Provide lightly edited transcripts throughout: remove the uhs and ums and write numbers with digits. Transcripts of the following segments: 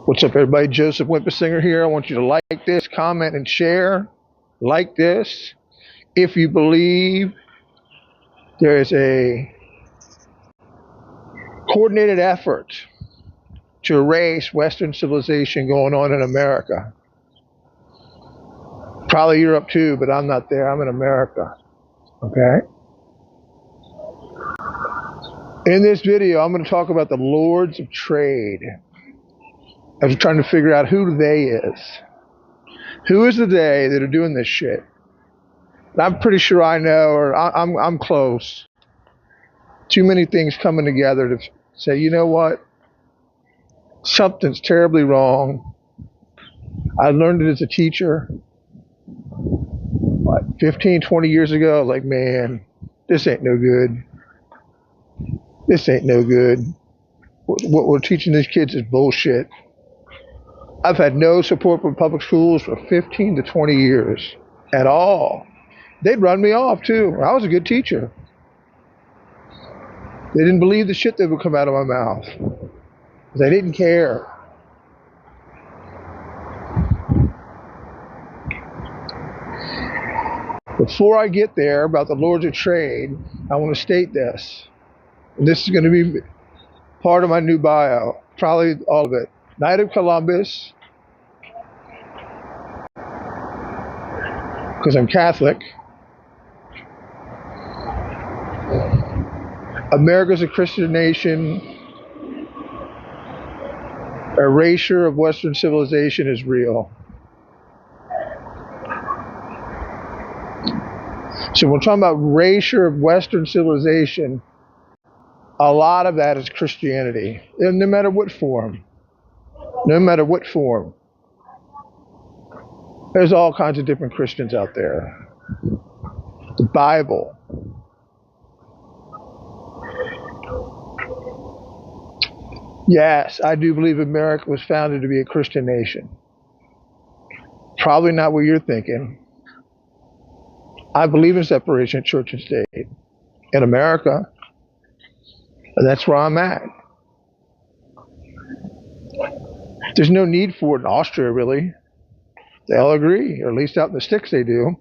What's up, everybody? Joseph Wimpersinger here. I want you to like this, comment, and share. Like this. If you believe there is a coordinated effort to erase Western civilization going on in America. Probably Europe too, but I'm not there. I'm in America. Okay? In this video, I'm going to talk about the Lords of Trade. I was trying to figure out who they is. Who is the they that are doing this shit? And I'm pretty sure I know, or I'm close. Too many things coming together to say, you know what? Something's terribly wrong. I learned it as a teacher like 15, 20 years ago. Like, man, this ain't no good. This ain't no good. What we're teaching these kids is bullshit. I've had no support from public schools for 15 to 20 years at all. They'd run me off too. I was a good teacher. They didn't believe the shit that would come out of my mouth. They didn't care. Before I get there about the Lords of Trade, I want to state this. And this is going to be part of my new bio, probably all of it. Knight of Columbus, because I'm Catholic. America's a Christian nation. Erasure of Western civilization is real. So when we're talking about erasure of Western civilization, a lot of that is Christianity, and no matter what form. No matter what form. There's all kinds of different Christians out there. The Bible. Yes, I do believe America was founded to be a Christian nation. Probably not what you're thinking. I believe in separation of church and state in America. And that's where I'm at. There's no need for it in Austria, really. They all agree, or at least out in the sticks they do.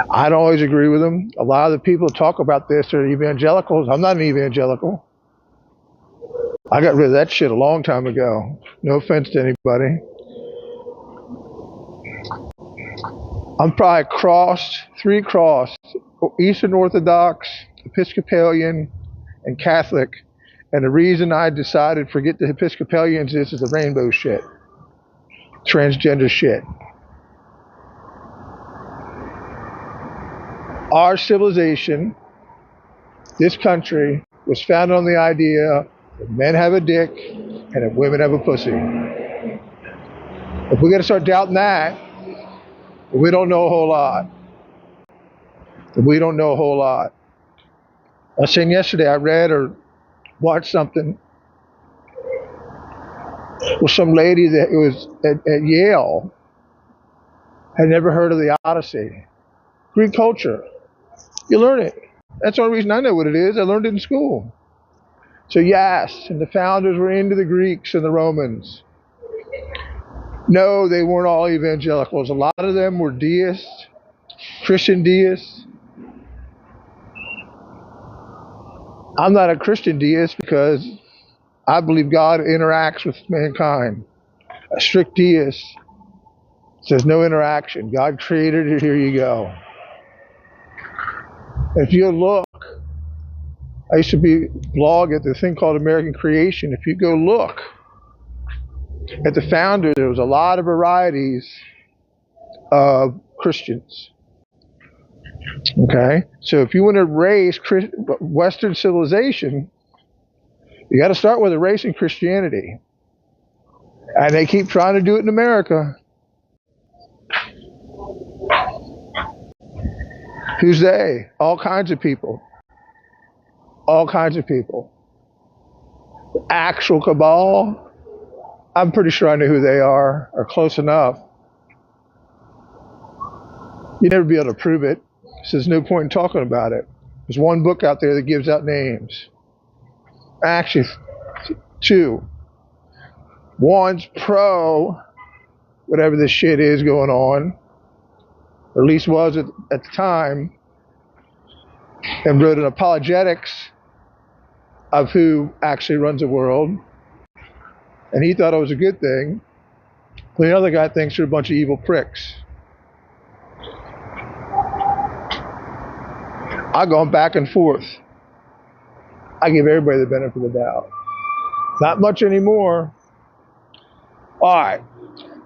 I don't always agree with them. A lot of the people who talk about this are evangelicals. I'm not an evangelical. I got rid of that shit a long time ago. No offense to anybody. I'm probably three crossed, Eastern Orthodox, Episcopalian, and Catholic. And the reason I decided forget the Episcopalians is the rainbow shit. Transgender shit. Our civilization, this country, was founded on the idea that men have a dick and that women have a pussy. If we gotta start doubting that, we don't know a whole lot. We don't know a whole lot. I was saying yesterday, I read or watched something with some lady that was at Yale, had never heard of the Odyssey. Greek culture. You learn it. That's the only reason I know what it is. I learned it in school. So yes, and the founders were into the Greeks and the Romans. No, they weren't all evangelicals. A lot of them were deists, Christian deists. I'm not a Christian deist because I believe God interacts with mankind. A strict deist says no interaction. God created it, here you go. If you look, I used to blog at the thing called American Creation. If you go look at the founder, there was a lot of varieties of Christians. Okay? So if you want to erase Western civilization, you got to start with erasing Christianity. And they keep trying to do it in America. Who's they? All kinds of people. All kinds of people. The actual cabal, I'm pretty sure I know who they are, or close enough. You'd never be able to prove it, so there's no point in talking about it. There's one book out there that gives out names. Actually, two. One's pro whatever this shit is going on, or at least was at the time, and wrote an apologetics of who actually runs the world. And he thought it was a good thing. The other guy thinks they're a bunch of evil pricks. I've gone back and forth. I give everybody the benefit of the doubt. Not much anymore. All right.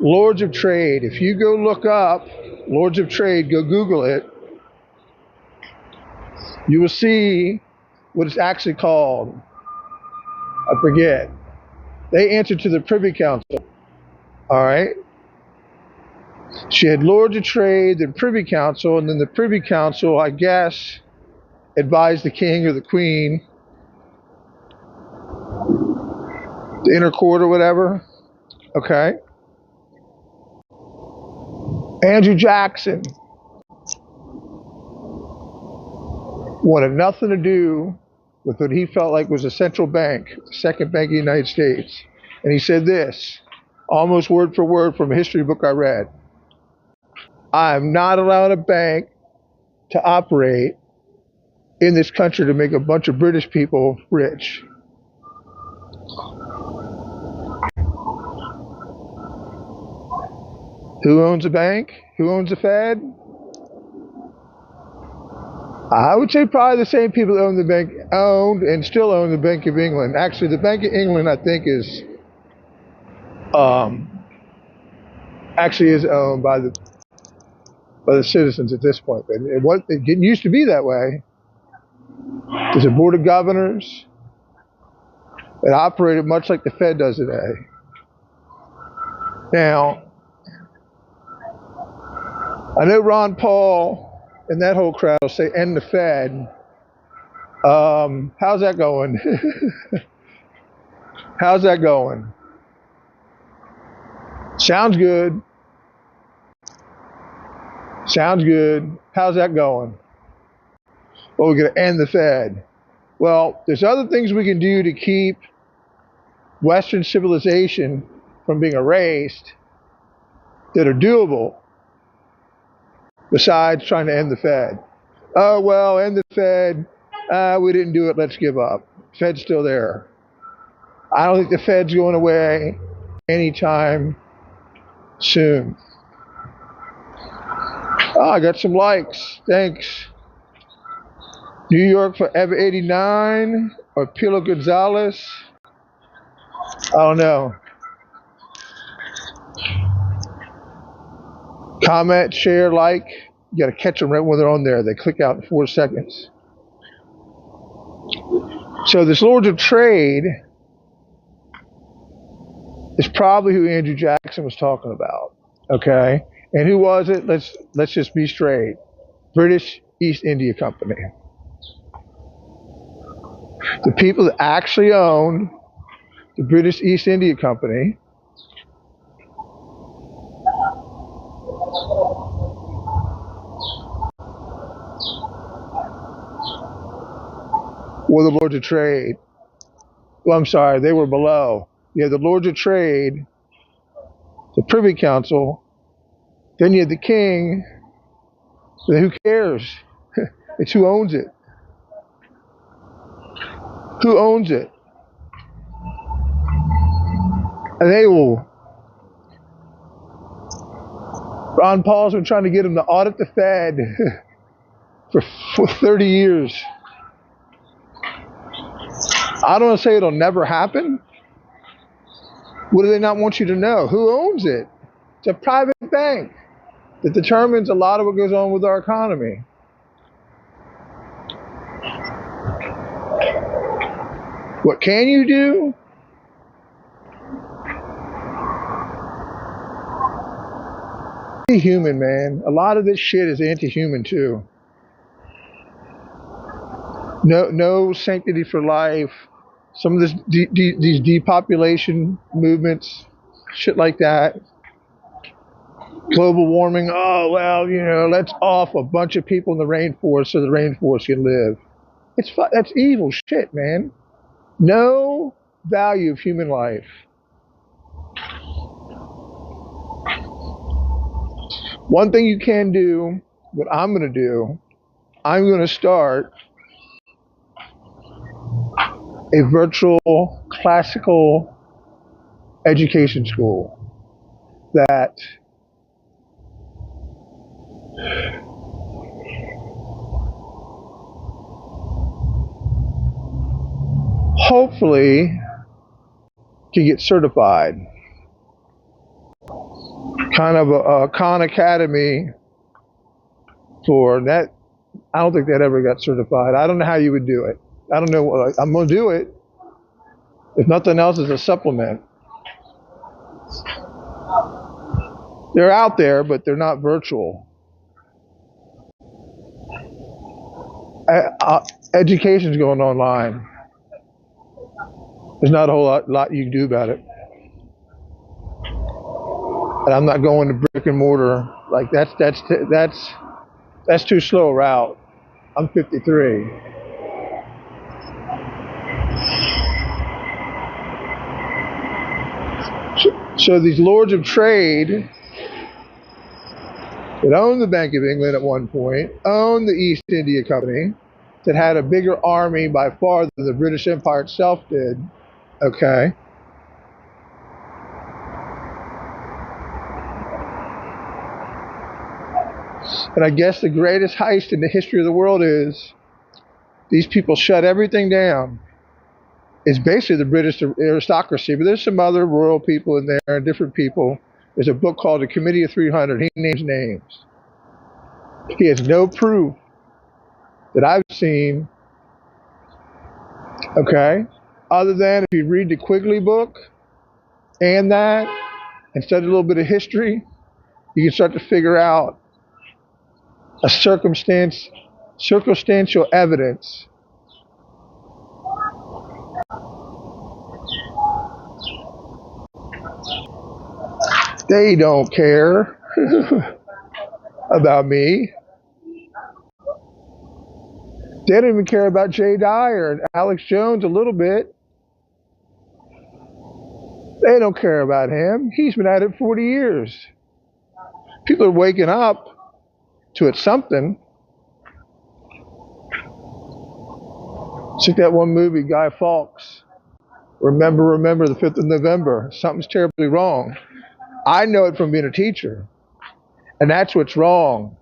Lords of Trade. If you go look up Lords of Trade, go Google it, you will see what it's actually called. I forget. They answer to the Privy Council. All right. She had Lords of Trade, the Privy Council, and then the Privy Council, I guess, advised the king or the queen, the inner court or whatever. Okay. Andrew Jackson wanted nothing to do with what he felt like was a central bank, the second bank of the United States. And he said this, almost word for word from a history book I read. I am not allowed a bank to operate in this country to make a bunch of British people rich. Who owns a bank? Who owns the Fed? I would say probably the same people that owned and still own the Bank of England. Actually, the Bank of England, I think, is owned by the citizens at this point. But it didn't used to be that way. There's a board of governors that operated much like the Fed does today. Now, I know Ron Paul and that whole crowd will say, end the Fed. How's that going? How's that going? Sounds good. Sounds good. How's that going? Well, we're going to end the Fed. Well, there's other things we can do to keep Western civilization from being erased that are doable besides trying to end the Fed. Oh, well, end the Fed. We didn't do it. Let's give up. Fed's still there. I don't think the Fed's going away anytime soon. Oh, I got some likes. Thanks. New York Forever 89 or Pilo Gonzalez. I don't know. Comment, share, like. You got to catch them right when they're on there. They click out in 4 seconds. So this Lords of Trade is probably who Andrew Jackson was talking about. Okay? And who was it? Let's just be straight. British East India Company. The people that actually owned the British East India Company were the Lords of Trade. Well, I'm sorry, they were below. You had the Lords of Trade, the Privy Council, then you had the king. But who cares? It's who owns it. Who owns it? And they will. Ron Paul's been trying to get him to audit the Fed for 30 years. I don't want to say it'll never happen. What do they not want you to know? Who owns it? It's a private bank that determines a lot of what goes on with our economy. What can you do? Anti-human, man. A lot of this shit is anti-human too. No sanctity for life. Some of this these depopulation movements, shit like that. Global warming. Oh well, let's off a bunch of people in the rainforest so the rainforest can live. That's evil shit, man. No value of human life. One thing you can do, what I'm going to do, I'm going to start a virtual classical education school that hopefully can get certified. Kind of a Khan Academy for that. I don't think that ever got certified. I don't know how you would do it. I don't know. I'm going to do it. If nothing else, as a supplement. They're out there, but they're not virtual. Education's going online. There's not a whole lot you can do about it. And I'm not going to brick and mortar. Like that's too slow a route. I'm 53. So these lords of trade that owned the Bank of England at one point, owned the East India Company, that had a bigger army by far than the British Empire itself did, okay? And I guess the greatest heist in the history of the world is these people shut everything down. It's basically the British aristocracy, but there's some other royal people in there, different people. There's a book called The Committee of 300. He names names. He has no proof that I've seen, okay, other than if you read the Quigley book and study a little bit of history, you can start to figure out a circumstantial evidence they don't care about me. They don't even care about Jay Dyer and Alex Jones a little bit. They don't care about him. He's been at it 40 years. People are waking up to it something. It's like that one movie, Guy Fawkes. Remember, the 5th of November. Something's terribly wrong. I know it from being a teacher. And that's what's wrong.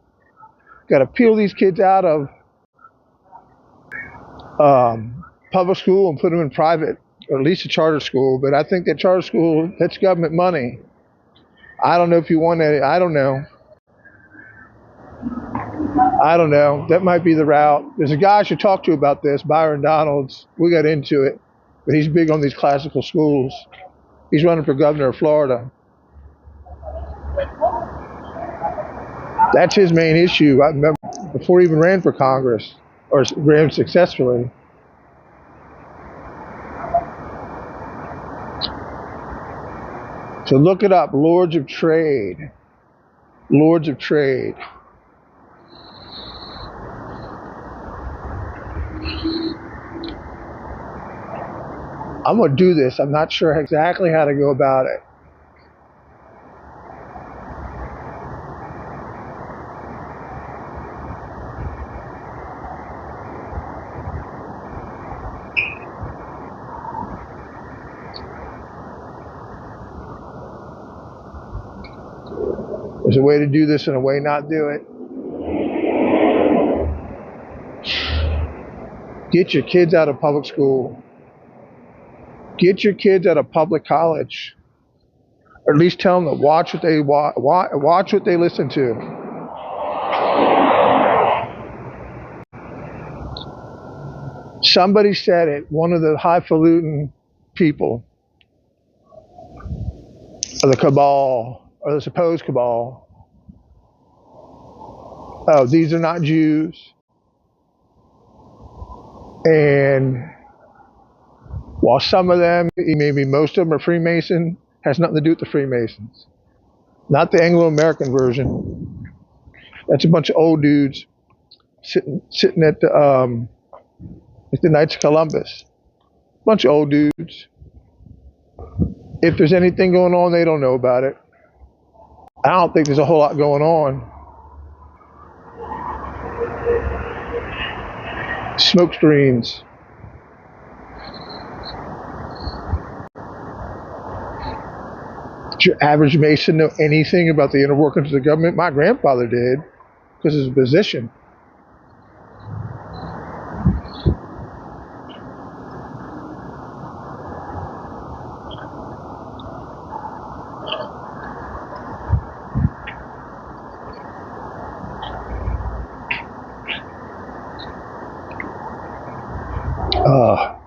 Got to peel these kids out of public school and put them in private, or at least a charter school. But I think that charter school, that's government money. I don't know if you want that. I don't know. That might be the route. There's a guy I should talk to about this, Byron Donalds. We got into it. But he's big on these classical schools. He's running for governor of Florida. That's his main issue. I remember before he even ran for Congress, or ran successfully. So look it up, Lords of Trade. Lords of Trade. I'm going to do this. I'm not sure exactly how to go about it. There's a way to do this and a way not do it. Get your kids out of public school. Get your kids out of public college. Or at least tell them to watch what they watch what they listen to. Somebody said it, one of the highfalutin people of the cabal, or the supposed cabal. Oh, these are not Jews. And while some of them, maybe most of them are Freemason, has nothing to do with the Freemasons. Not the Anglo-American version. That's a bunch of old dudes sitting at the Knights of Columbus. Bunch of old dudes. If there's anything going on, they don't know about it. I don't think there's a whole lot going on. Smoke screens. Did your average Mason know anything about the inner workings of the government? My grandfather did, because of his position.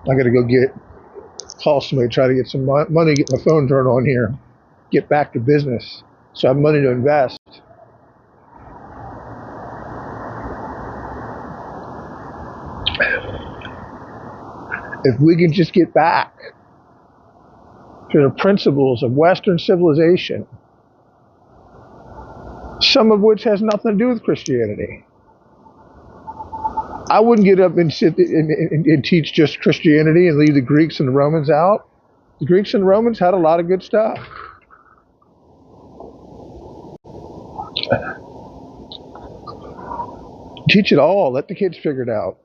I got to go call somebody, try to get some money, get my phone turned on here, get back to business, so I have money to invest. If we can just get back to the principles of Western civilization, some of which has nothing to do with Christianity. I wouldn't get up and sit and teach just Christianity and leave the Greeks and the Romans out. The Greeks and the Romans had a lot of good stuff. Teach it all. Let the kids figure it out.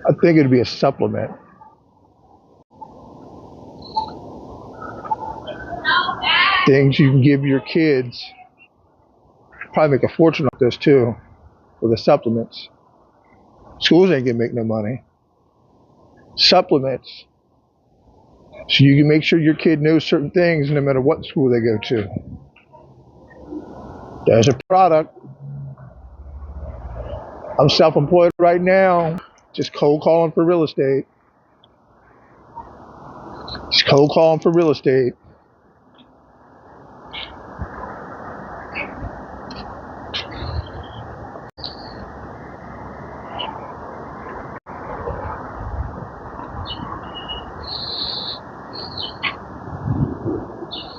I think it'd be a supplement. Things you can give your kids. Probably make a fortune off this too, with the supplements. Schools ain't gonna make no money. Supplements. So you can make sure your kid knows certain things no matter what school they go to. There's a product. I'm self-employed right now, just cold calling for real estate. Just cold calling for real estate.